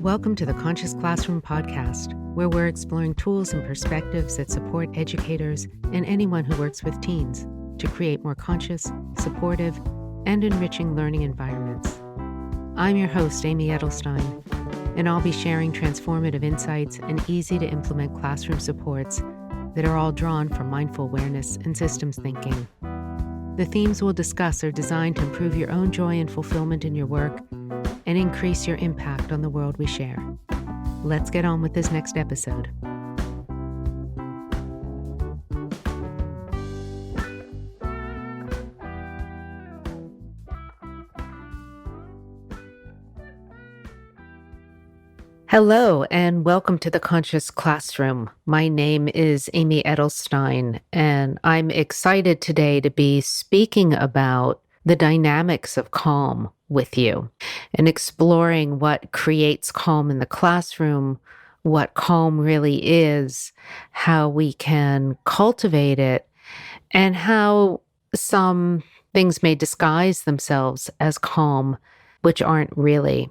Welcome to the Conscious Classroom podcast, where we're exploring tools and perspectives that support educators and anyone who works with teens to create more conscious, supportive, and enriching learning environments. I'm your host, Amy Edelstein, and I'll be sharing transformative insights and easy-to-implement classroom supports that are all drawn from mindful awareness and systems thinking. The themes we'll discuss are designed to improve your own joy and fulfillment in your work and increase your impact on the world we share. Let's get on with this next episode. Hello, and welcome to the Conscious Classroom. My name is Amy Edelstein, and I'm excited today to be speaking about the dynamics of calm with you and exploring what creates calm in the classroom, what calm really is, how we can cultivate it, and how some things may disguise themselves as calm, which aren't really.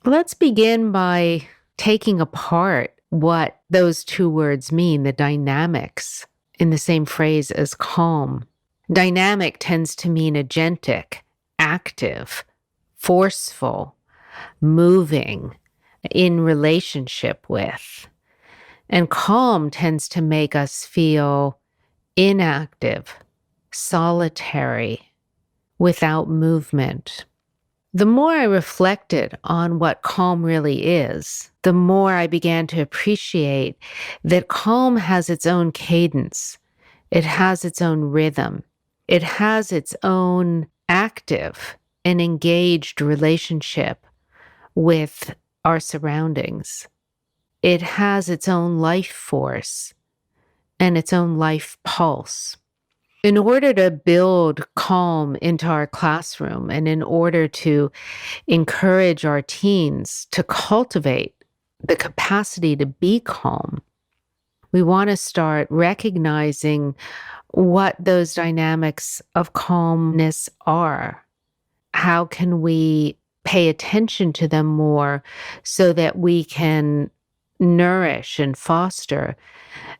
Let's begin by taking apart what those two words mean, the dynamics, in the same phrase as calm. Dynamic tends to mean agentic, active, forceful, moving, in relationship with. And calm tends to make us feel inactive, solitary, without movement. The more I reflected on what calm really is, the more I began to appreciate that calm has its own cadence. It has its own rhythm. It has its own active and engaged relationship with our surroundings. It has its own life force and its own life pulse. In order to build calm into our classroom and in order to encourage our teens to cultivate the capacity to be calm, we want to start recognizing what those dynamics of calmness are. How can we pay attention to them more so that we can nourish and foster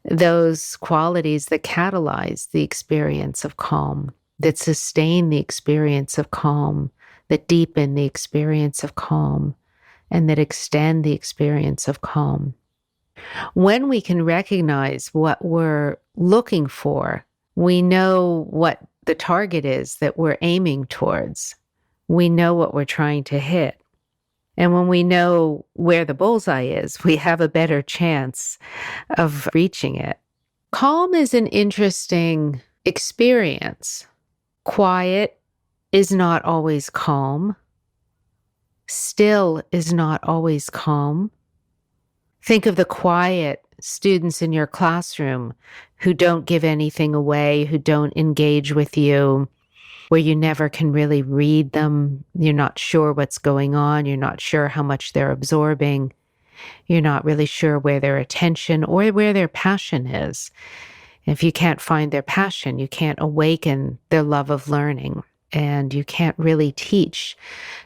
those qualities that catalyze the experience of calm, that sustain the experience of calm, that deepen the experience of calm, and that extend the experience of calm. When we can recognize what we're looking for, we know what the target is that we're aiming towards. We know what we're trying to hit. And when we know where the bullseye is, we have a better chance of reaching it. Calm is an interesting experience. Quiet is not always calm. Still is not always calm. Think of the quiet students in your classroom who don't give anything away, who don't engage with you, where you never can really read them. You're not sure what's going on. You're not sure how much they're absorbing. You're not really sure where their attention or where their passion is. If you can't find their passion, you can't awaken their love of learning, and you can't really teach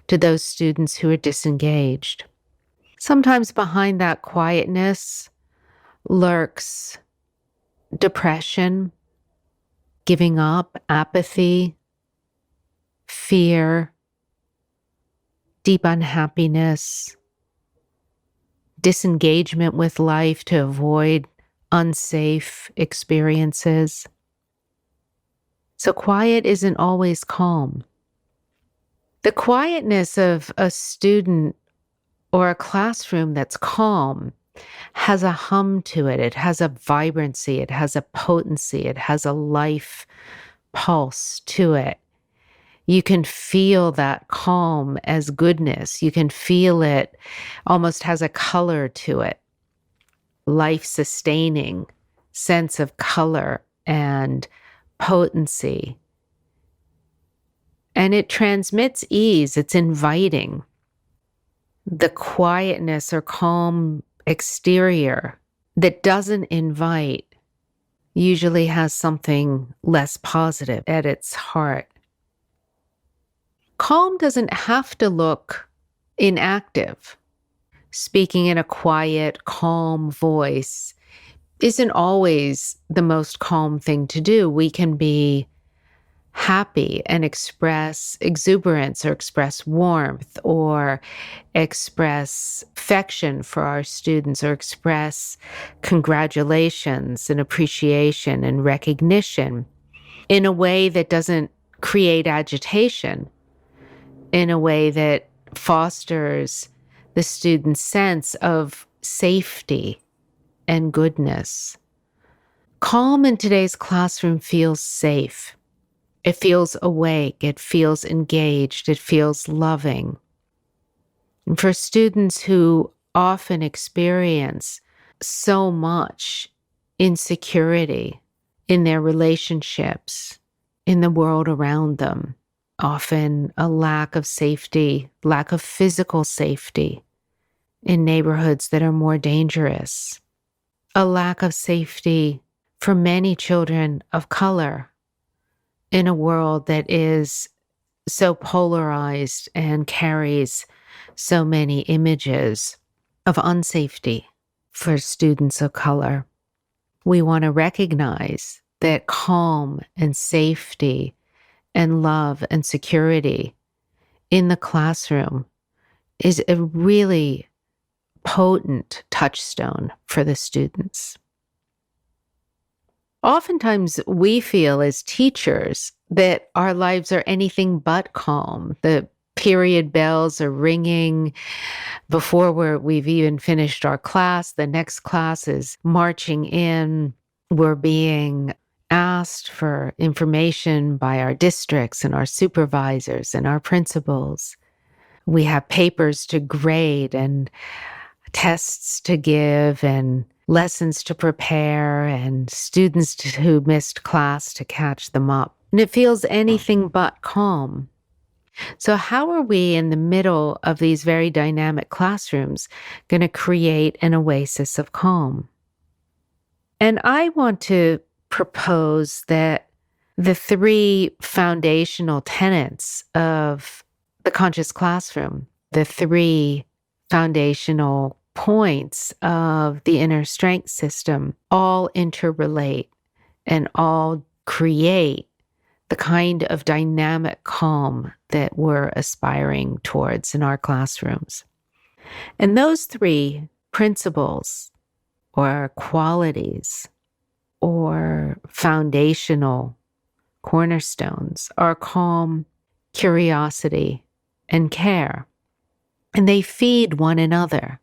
to those students who are disengaged. Sometimes behind that quietness lurks depression, giving up, apathy, fear, deep unhappiness, disengagement with life to avoid unsafe experiences. So quiet isn't always calm. The quietness of a student or a classroom that's calm has a hum to it. It has a vibrancy. It has a potency. It has a life pulse to it. You can feel that calm as goodness. You can feel it almost has a color to it. Life-sustaining sense of color and potency. And it transmits ease. It's inviting. The quietness or calm exterior that doesn't invite usually has something less positive at its heart. Calm doesn't have to look inactive. speaking in a quiet, calm voice isn't always the most calm thing to do. We can be happy and express exuberance or express warmth or express affection for our students or express congratulations and appreciation and recognition in a way that doesn't create agitation, in a way that fosters the student's sense of safety and goodness. Calm in today's classroom feels safe. It feels awake. It feels engaged. It feels loving. And for students who often experience so much insecurity in their relationships, in the world around them, often a lack of safety, lack of physical safety in neighborhoods that are more dangerous, a lack of safety for many children of color in a world that is so polarized and carries so many images of unsafety for students of color. We want to recognize that calm and safety and love and security in the classroom is a really potent touchstone for the students. Oftentimes, we feel as teachers that our lives are anything but calm. The period bells are ringing before we've even finished our class. The next class is marching in. We're being asked for information by our districts and our supervisors and our principals. We have papers to grade and tests to give and lessons to prepare and students who missed class to catch them up. And it feels anything but calm. So how are we in the middle of these very dynamic classrooms going to create an oasis of calm? And I want to propose that the three foundational tenets of the conscious classroom, the three foundational points of the inner strength system, all interrelate and all create the kind of dynamic calm that we're aspiring towards in our classrooms. And those three principles or qualities or foundational cornerstones are calm, curiosity, and care. And they feed one another.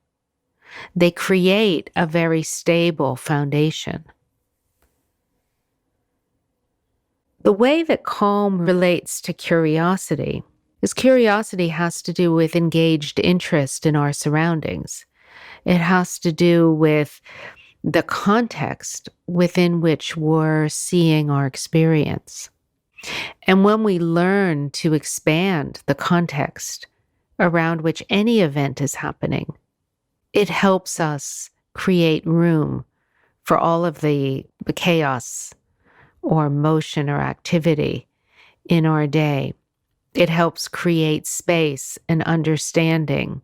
They create a very stable foundation. The way that calm relates to curiosity is curiosity has to do with engaged interest in our surroundings. It has to do with the context within which we're seeing our experience. And when we learn to expand the context around which any event is happening, it helps us create room for all of the chaos or motion or activity in our day. It helps create space and understanding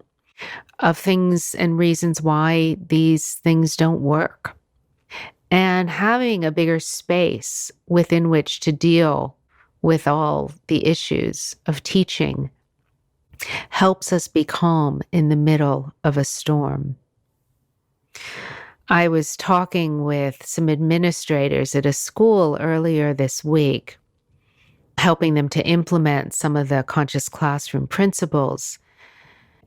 of things and reasons why these things don't work. And having a bigger space within which to deal with all the issues of teaching helps us be calm in the middle of a storm. I was talking with some administrators at a school earlier this week, helping them to implement some of the conscious classroom principles.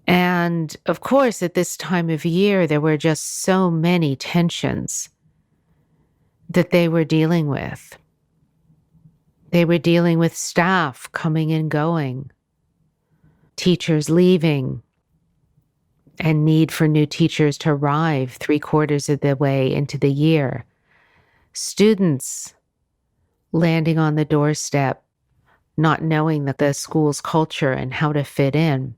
And of course, at this time of year, there were just so many tensions that they were dealing with. They were dealing with staff coming and going, teachers leaving, and need for new teachers to arrive 3/4 of the way into the year. Students landing on the doorstep, not knowing the school's culture and how to fit in.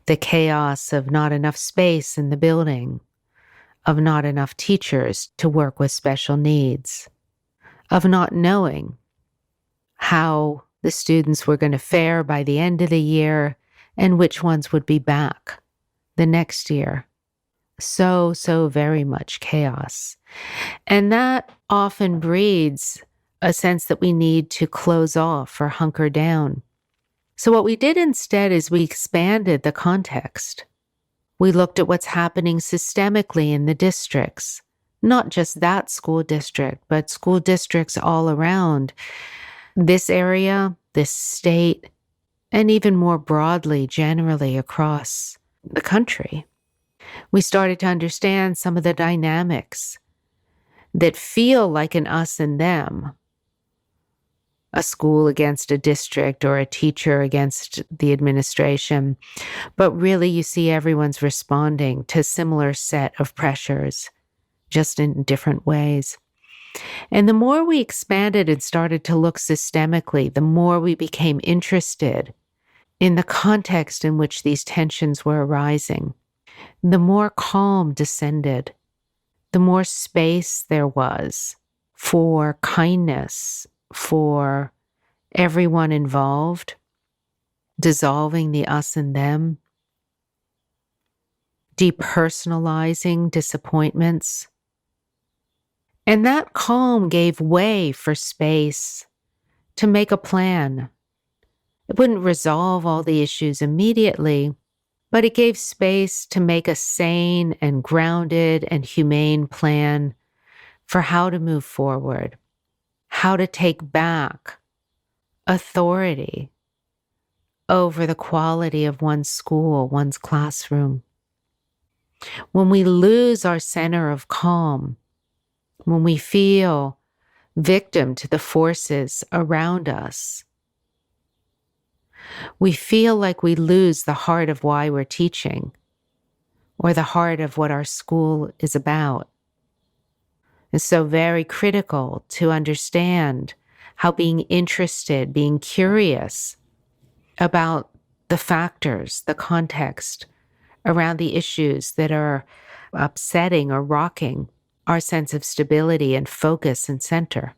The chaos of not enough space in the building, of not enough teachers to work with special needs, of not knowing how the students were going to fare by the end of the year and which ones would be back the next year. So very much chaos. And that often breeds a sense that we need to close off or hunker down. So what we did instead is we expanded the context. We looked at what's happening systemically in the districts, not just that school district, but school districts all around this area, this state, and even more broadly, generally across the country. We started to understand some of the dynamics that feel like an us and them, a school against a district or a teacher against the administration. But really, you see everyone's responding to a similar set of pressures, just in different ways. And the more we expanded and started to look systemically, the more we became interested in the context in which these tensions were arising. The more calm descended, the more space there was for kindness, for everyone involved, dissolving the us and them, depersonalizing disappointments. And that calm gave way for space to make a plan. It wouldn't resolve all the issues immediately, but it gave space to make a sane and grounded and humane plan for how to move forward, how to take back authority over the quality of one's school, one's classroom. When we lose our center of calm, when we feel victim to the forces around us, we feel like we lose the heart of why we're teaching or the heart of what our school is about. It's so very critical to understand how being interested, being curious about the factors, the context around the issues that are upsetting or rocking our sense of stability and focus and center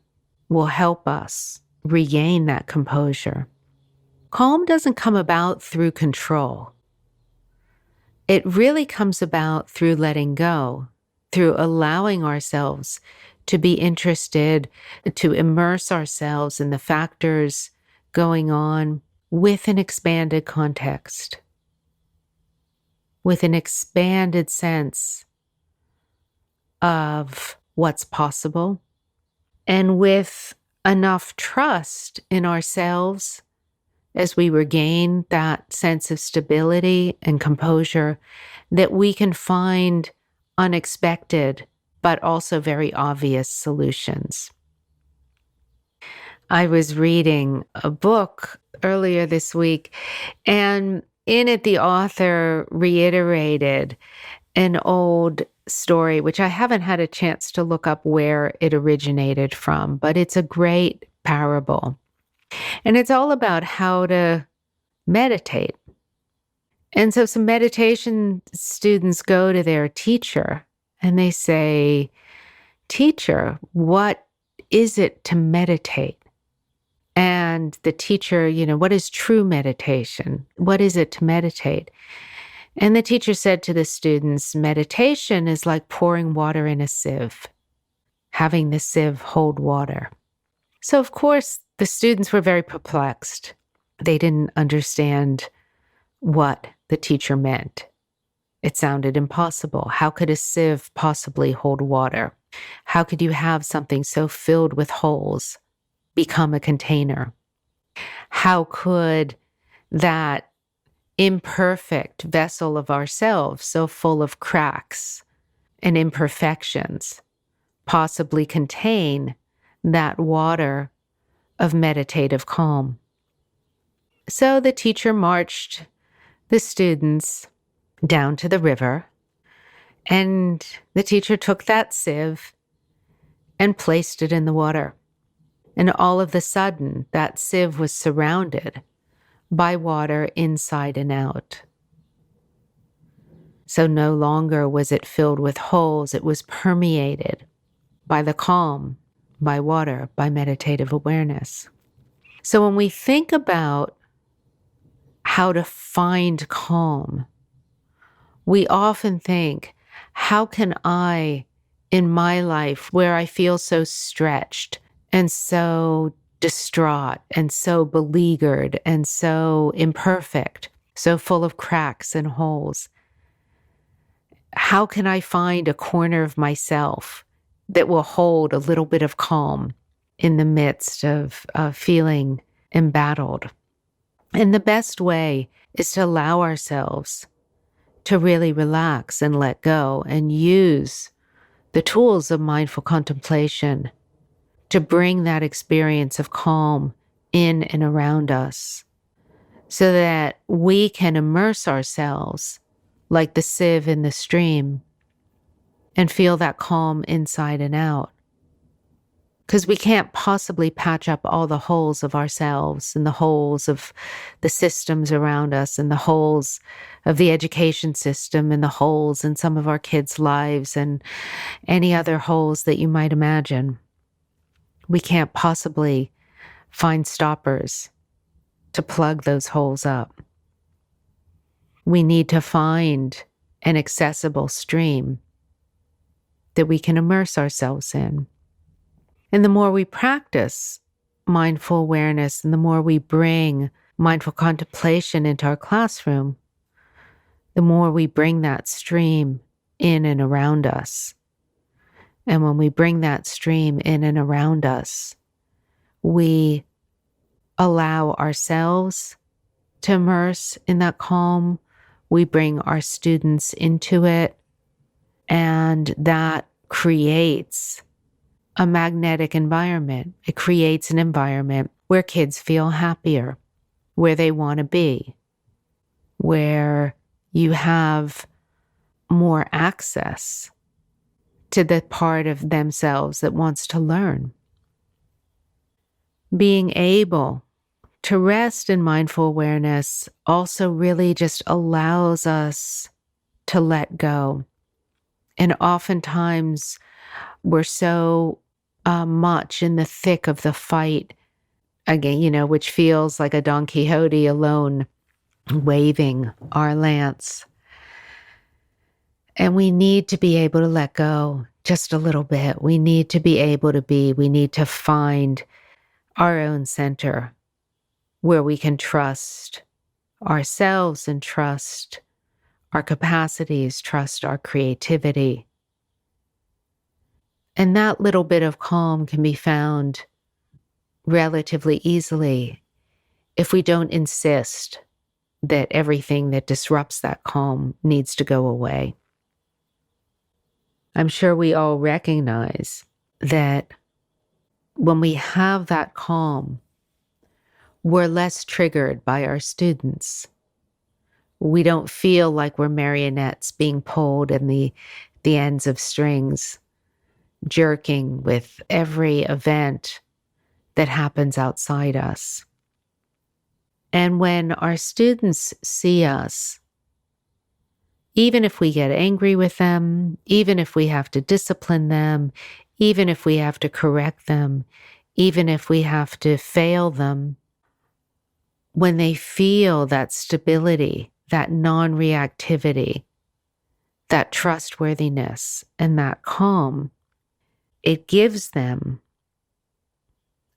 will help us regain that composure. Calm doesn't come about through control. It really comes about through letting go, through allowing ourselves to be interested, to immerse ourselves in the factors going on with an expanded context, with an expanded sense of what's possible, and with enough trust in ourselves as we regain that sense of stability and composure that we can find unexpected but also very obvious solutions. I was reading a book earlier this week, and in it the author reiterated an old story, which I haven't had a chance to look up where it originated from, but it's a great parable. And it's all about how to meditate. And so some meditation students go to their teacher and they say, "Teacher, what is it to meditate?" And the teacher, "What is true meditation? What is it to meditate?" And the teacher said to the students, "Meditation is like pouring water in a sieve, having the sieve hold water." So, of course, the students were very perplexed. They didn't understand what the teacher meant. It sounded impossible. How could a sieve possibly hold water? How could you have something so filled with holes become a container? How could that imperfect vessel of ourselves, so full of cracks and imperfections, possibly contain that water of meditative calm? So the teacher marched the students down to the river, and the teacher took that sieve and placed it in the water. And all of a sudden, that sieve was surrounded by water inside and out. So no longer was it filled with holes, it was permeated by the calm, by water, by meditative awareness. So when we think about how to find calm, We often think, how can I, in my life, where I feel so stretched and so distraught and so beleaguered and so imperfect, so full of cracks and holes, how can I find a corner of myself that will hold a little bit of calm in the midst of feeling embattled? And the best way is to allow ourselves to really relax and let go and use the tools of mindful contemplation to bring that experience of calm in and around us so that we can immerse ourselves like the sieve in the stream and feel that calm inside and out. Because we can't possibly patch up all the holes of ourselves and the holes of the systems around us and the holes of the education system and the holes in some of our kids' lives and any other holes that you might imagine. We can't possibly find stoppers to plug those holes up. We need to find an accessible stream that we can immerse ourselves in. And the more we practice mindful awareness and the more we bring mindful contemplation into our classroom, the more we bring that stream in and around us. And when we bring that stream in and around us, we allow ourselves to immerse in that calm. We bring our students into it, and that creates a magnetic environment. It creates an environment where kids feel happier, where they want to be, where you have more access to the part of themselves that wants to learn. Being able to rest in mindful awareness also really just allows us to let go. And oftentimes we're so much in the thick of the fight, again, which feels like a Don Quixote alone waving our lance. And we need to be able to let go just a little bit. We need to find our own center where we can trust ourselves and trust our capacities, trust our creativity. And that little bit of calm can be found relatively easily if we don't insist that everything that disrupts that calm needs to go away. I'm sure we all recognize that when we have that calm, we're less triggered by our students. We don't feel like we're marionettes being pulled in the ends of strings, jerking with every event that happens outside us. And when our students see us, even if we get angry with them, even if we have to discipline them, even if we have to correct them, even if we have to fail them, when they feel that stability, that non-reactivity, that trustworthiness, and that calm, it gives them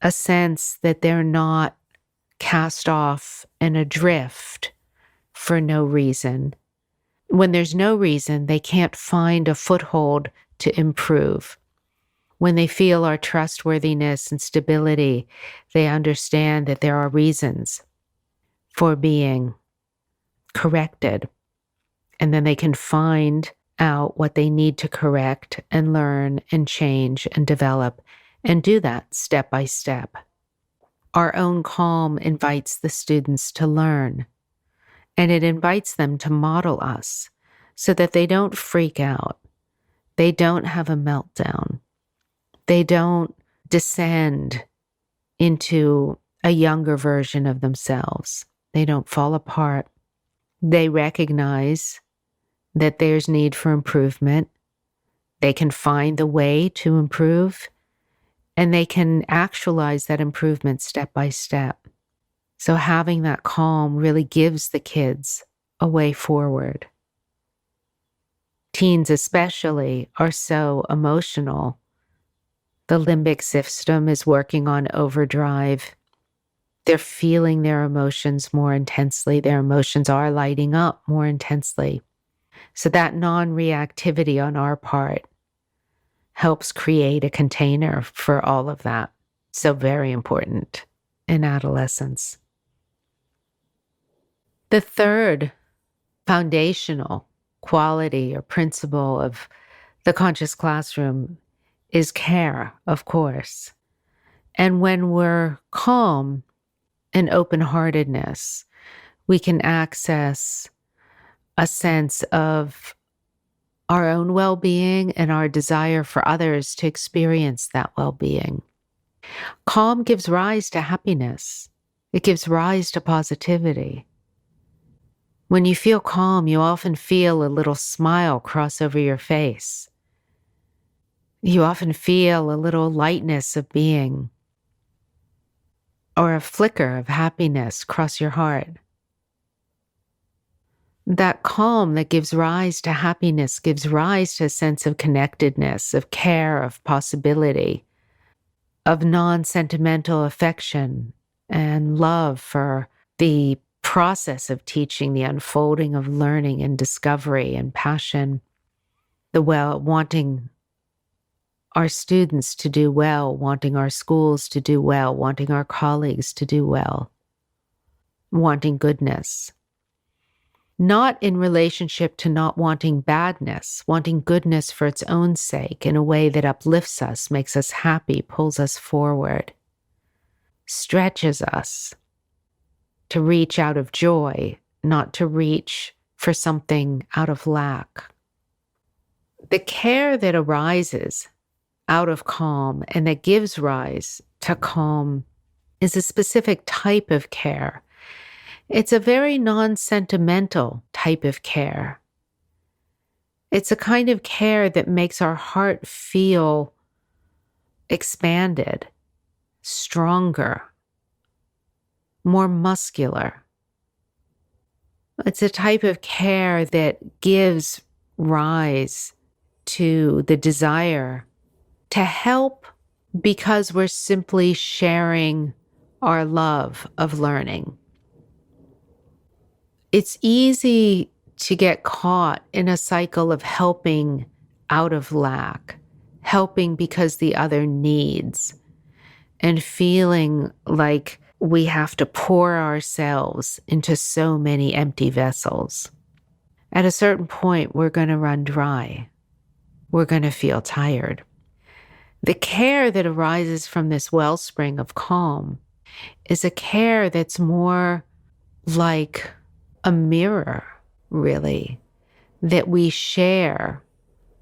a sense that they're not cast off and adrift for no reason. When there's no reason, they can't find a foothold to improve. When they feel our trustworthiness and stability, they understand that there are reasons for being corrected. And then they can find out what they need to correct and learn and change and develop and do that step by step. Our own calm invites the students to learn, and it invites them to model us so that they don't freak out. They don't have a meltdown. They don't descend into a younger version of themselves. They don't fall apart. They recognize that there's need for improvement. They can find the way to improve, and they can actualize that improvement step by step. So having that calm really gives the kids a way forward. Teens especially are so emotional. The limbic system is working on overdrive. They're feeling their emotions more intensely. Their emotions are lighting up more intensely. So that non-reactivity on our part helps create a container for all of that. So very important in adolescence. The third foundational quality or principle of the conscious classroom is care, of course. And when we're calm and open-heartedness, we can access a sense of our own well-being and our desire for others to experience that well-being. Calm gives rise to happiness. It gives rise to positivity. When you feel calm, you often feel a little smile cross over your face. You often feel a little lightness of being or a flicker of happiness cross your heart. That calm that gives rise to happiness gives rise to a sense of connectedness, of care, of possibility, of non-sentimental affection and love for the process of teaching, the unfolding of learning and discovery and passion, wanting our students to do well, wanting our schools to do well, wanting our colleagues to do well, wanting goodness. Not in relationship to not wanting badness, wanting goodness for its own sake in a way that uplifts us, makes us happy, pulls us forward, stretches us to reach out of joy, not to reach for something out of lack. The care that arises out of calm and that gives rise to calm is a specific type of care. It's a very non-sentimental type of care. It's a kind of care that makes our heart feel expanded, stronger, more muscular. It's a type of care that gives rise to the desire to help because we're simply sharing our love of learning. It's easy to get caught in a cycle of helping out of lack, helping because the other needs, and feeling like we have to pour ourselves into so many empty vessels. At a certain point, we're going to run dry. We're going to feel tired. The care that arises from this wellspring of calm is a care that's more like a mirror, really, that we share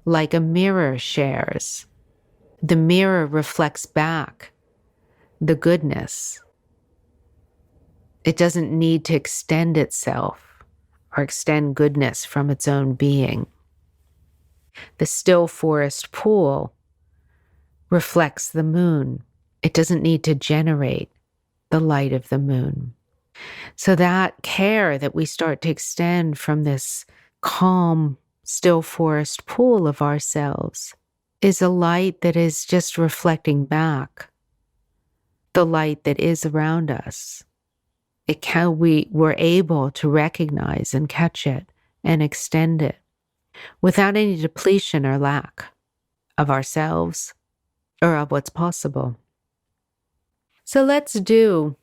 like a mirror shares. The mirror reflects back the goodness. It doesn't need to extend itself or extend goodness from its own being. The still forest pool reflects the moon. It doesn't need to generate the light of the moon. So that care that we start to extend from this calm, still forest pool of ourselves is a light that is just reflecting back the light that is around us. We're able to recognize and catch it and extend it without any depletion or lack of ourselves or of what's possible. So let's do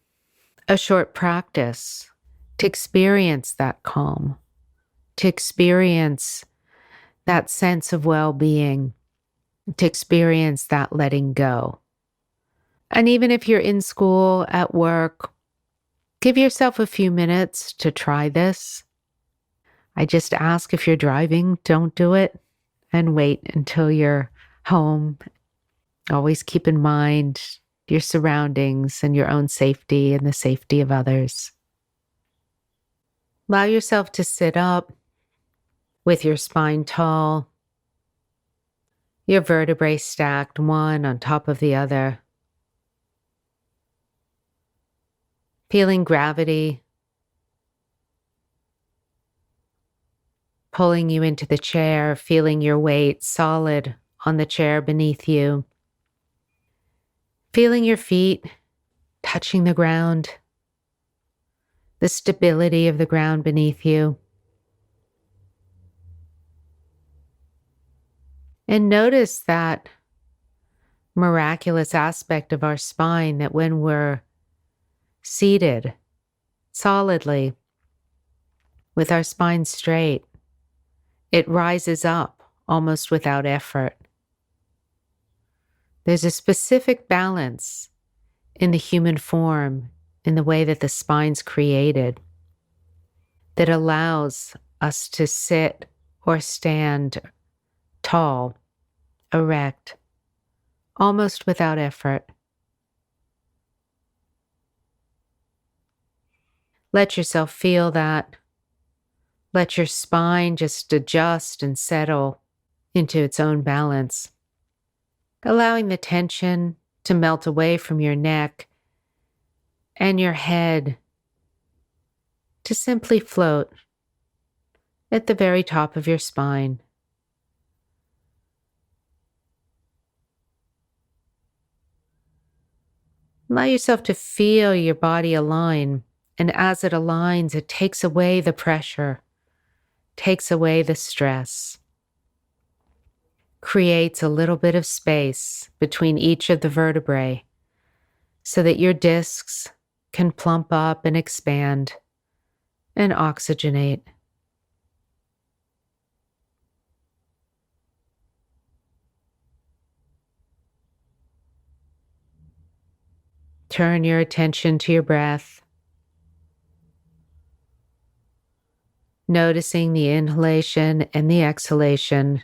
a short practice to experience that calm, to experience that sense of well-being, to experience that letting go. And even if you're in school, at work, give yourself a few minutes to try this. I just ask, if you're driving, don't do it, and wait until you're home. Always keep in mind your surroundings and your own safety and the safety of others. Allow yourself to sit up with your spine tall, your vertebrae stacked one on top of the other. Feeling gravity pulling you into the chair, feeling your weight solid on the chair beneath you, feeling your feet touching the ground, the stability of the ground beneath you. And notice that miraculous aspect of our spine that when we're seated solidly with our spine straight, it rises up almost without effort. There's a specific balance in the human form, in the way that the spine's created, that allows us to sit or stand tall, erect, almost without effort. Let yourself feel that. Let your spine just adjust and settle into its own balance, allowing the tension to melt away from your neck and your head to simply float at the very top of your spine. Allow yourself to feel your body align, and as it aligns, it takes away the pressure, takes away the stress, creates a little bit of space between each of the vertebrae so that your discs can plump up and expand and oxygenate. Turn your attention to your breath, noticing the inhalation and the exhalation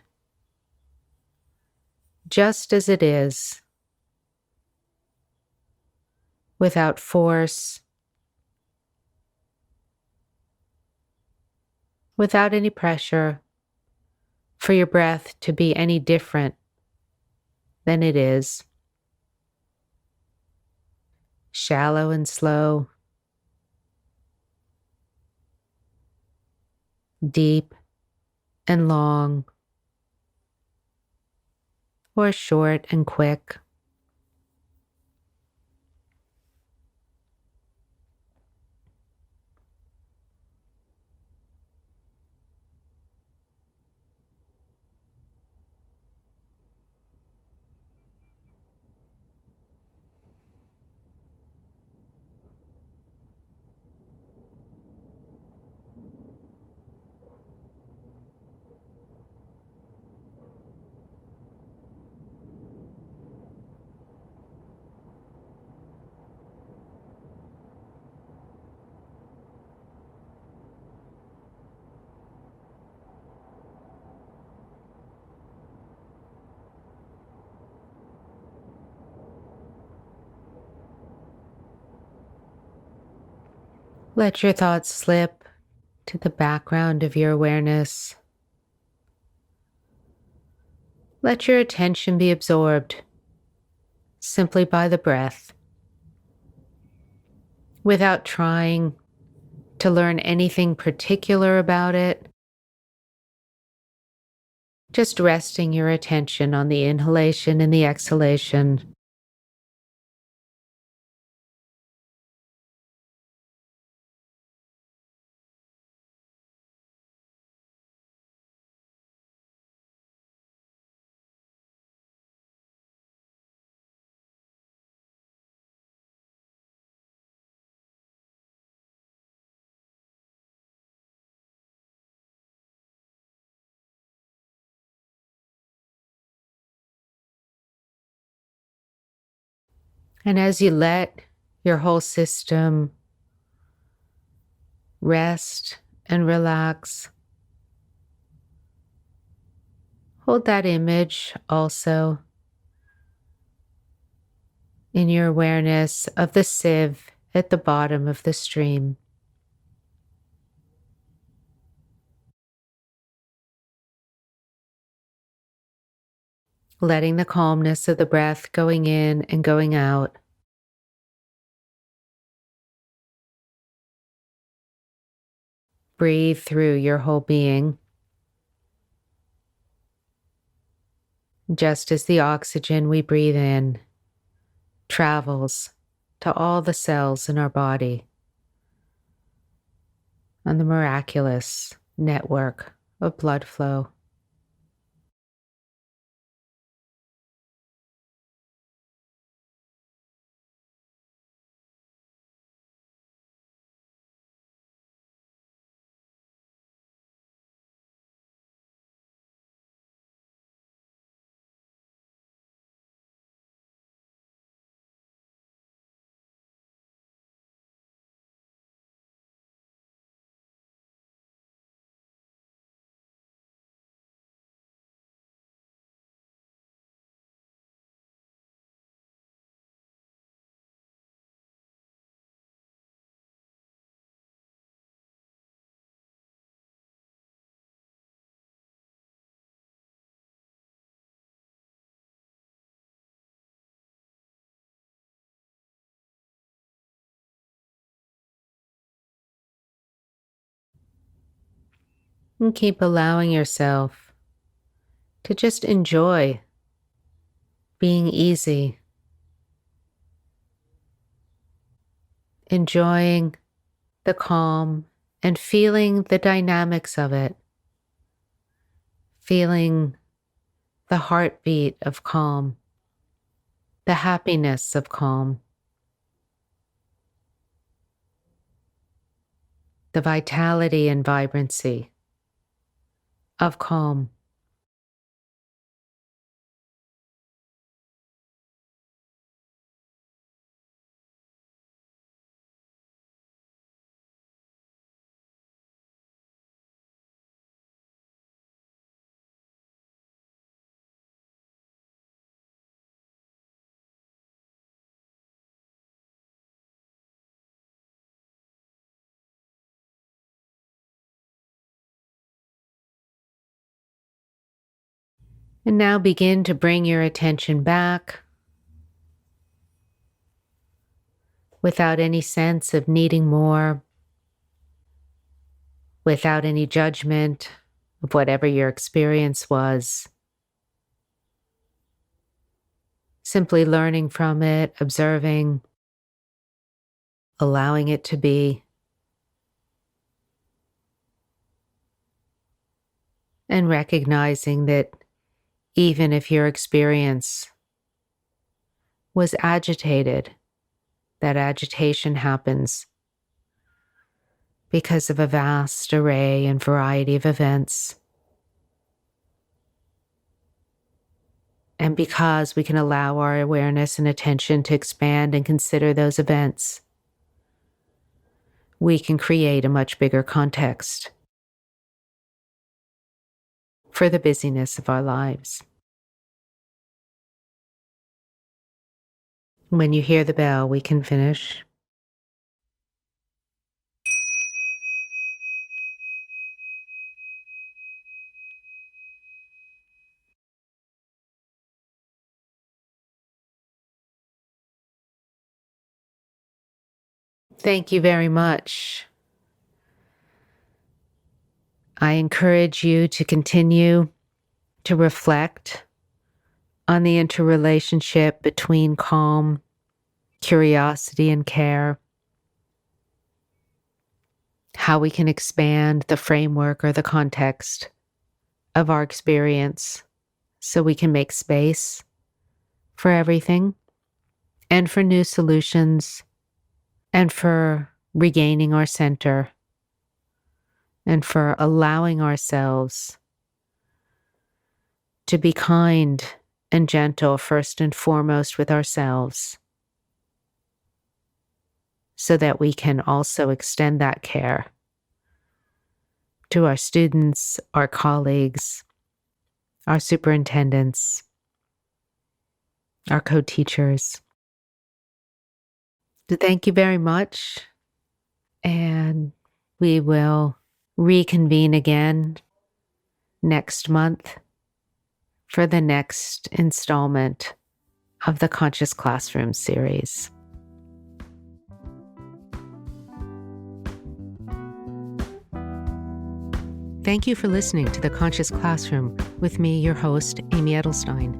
just as it is, without force, without any pressure for your breath to be any different than it is. Shallow and slow, deep and long, or short and quick. Let your thoughts slip to the background of your awareness. Let your attention be absorbed simply by the breath, without trying to learn anything particular about it. Just resting your attention on the inhalation and the exhalation. And as you let your whole system rest and relax, hold that image also in your awareness of the sieve at the bottom of the stream. Letting the calmness of the breath going in and going out breathe through your whole being. just as the oxygen we breathe in travels to all the cells in our body on the miraculous network of blood flow. And keep allowing yourself to just enjoy being easy, enjoying the calm and feeling the dynamics of it, feeling the heartbeat of calm, the happiness of calm, the vitality and vibrancy of calm. And now begin to bring your attention back without any sense of needing more, without any judgment of whatever your experience was. Simply learning from it, observing, allowing it to be, and recognizing that even if your experience was agitated, that agitation happens because of a vast array and variety of events. And because we can allow our awareness and attention to expand and consider those events, we can create a much bigger context for the busyness of our lives. When you hear the bell, we can finish. Thank you very much. I encourage you to continue to reflect on the interrelationship between calm, curiosity, and care, how we can expand the framework or the context of our experience so we can make space for everything and for new solutions and for regaining our center and for allowing ourselves to be kind and gentle first and foremost with ourselves so that we can also extend that care to our students, our colleagues, our superintendents, our co-teachers. So thank you very much, and we will reconvene again next month for the next installment of the Conscious Classroom series. Thank you for listening to The Conscious Classroom with me, your host, Amy Edelstein.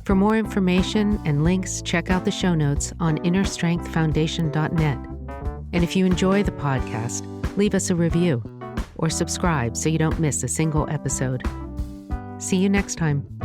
For more information and links, check out the show notes on innerstrengthfoundation.net. And if you enjoy the podcast, leave us a review or subscribe so you don't miss a single episode. See you next time.